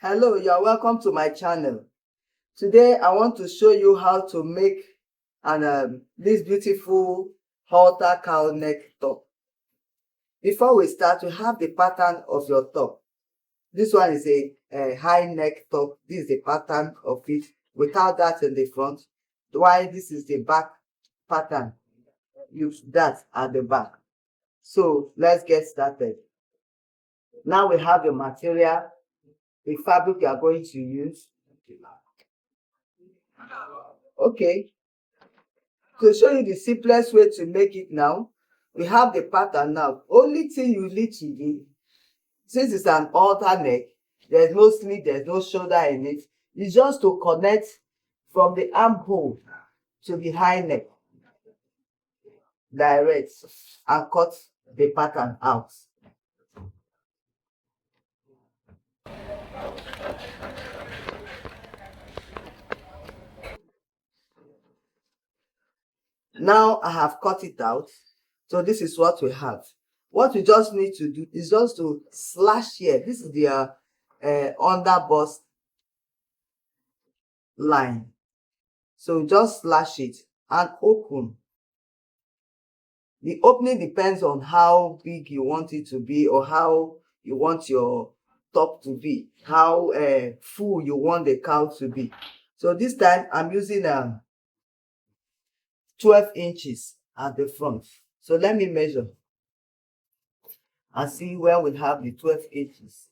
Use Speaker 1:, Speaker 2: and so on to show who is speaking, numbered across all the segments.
Speaker 1: Hello, you are welcome to my channel. Today I want to show you how to make this beautiful halter cowl neck top. Before we start, you have the pattern of your top. This one is a high neck top. This is the pattern of it without that in the front. While this is the back pattern, use that at the back. So let's get started. Now we have the material, the fabric you are going to use. Okay, to show you the simplest way to make it now, we have the pattern now. Only thing you need to do, since it's an halter neck, there's no sleeve, there's no shoulder in it, is just to connect from the armhole to the high neck, direct, and cut the pattern out. Now I have cut it out. So this is what we have. What we just need to do is just to slash here. This is the under bust line. So just slash it and open. The opening depends on how big you want it to be or how you want your top to be, how full you want the cowl to be. So this time I'm using 12 inches at the front. So let me measure and see where we have the 12 inches.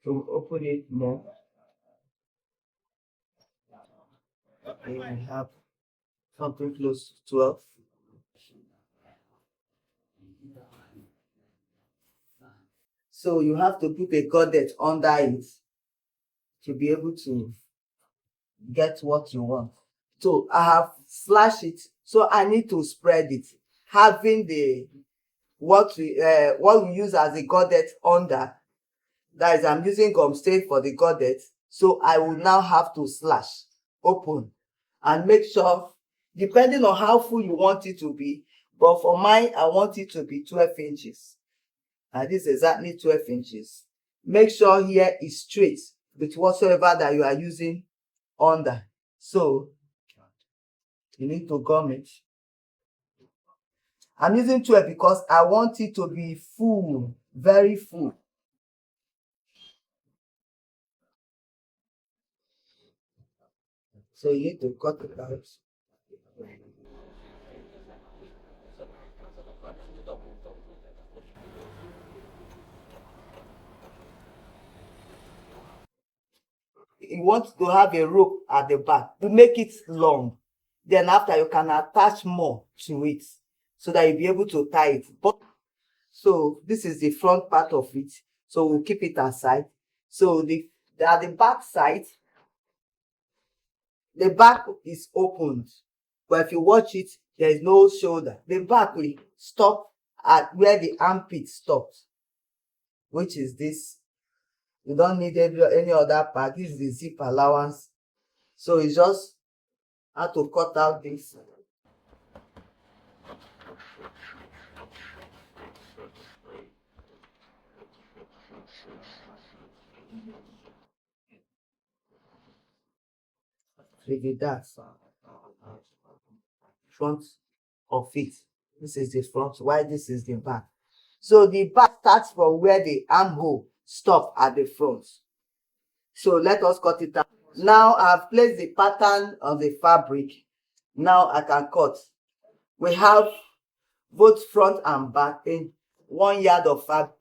Speaker 1: So open it more. Okay, we have something close to 12. So you have to put a gaudet under it to be able to get what you want. So I have slashed it, so I need to spread it, having the what we use as a gaudet under. That is, I'm using gum stain for the gaudet, so I will now have to slash, open, and make sure, depending on how full you want it to be, but for mine I want it to be 12 inches. And this is exactly 12 inches. Make sure here is straight with whatsoever that you are using under. So you need to gum it. I'm using 12 because I want it to be full, very full. So you need to cut it out. You want to have a rope at the back to make it long. Then after, you can attach more to it so that you'll be able to tie it. So this is the front part of it. So we'll keep it aside. So at the back side, the back is opened. But if you watch it, there is no shoulder. The back will stop at where the armpit stops, which is this. You don't need any other part. This is the zip allowance. So it's just how to cut out this. With that front of it. This is the front, while this is the back. So the back starts from where the armhole stop at the front. So let us cut it out. Now I've placed the pattern on the fabric. Now I can cut. We have both front and back in 1 yard of fabric.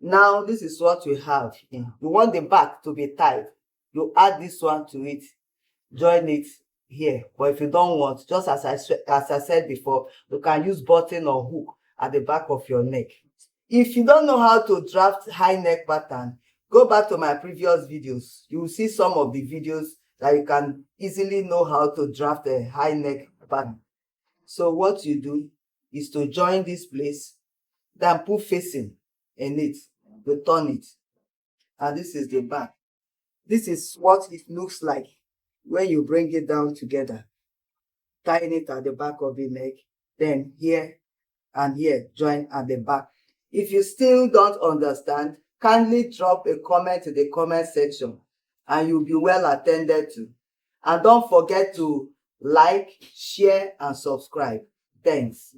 Speaker 1: Now this is what we have. You want the back to be tied. You add this one to it, join it here. But if you don't want, just as I said before, you can use button or hook at the back of your neck. If you don't know how to draft high neck pattern, go back to my previous videos. You will see some of the videos that you can easily know how to draft a high neck pattern. So what you do is to join this place, then put facing in it, to turn it. And this is the back. This is what it looks like when you bring it down together, tying it at the back of the neck, then here and here, join at the back. If you still don't understand, kindly drop a comment in the comment section and you'll be well attended to. And don't forget to like, share, and subscribe. Thanks.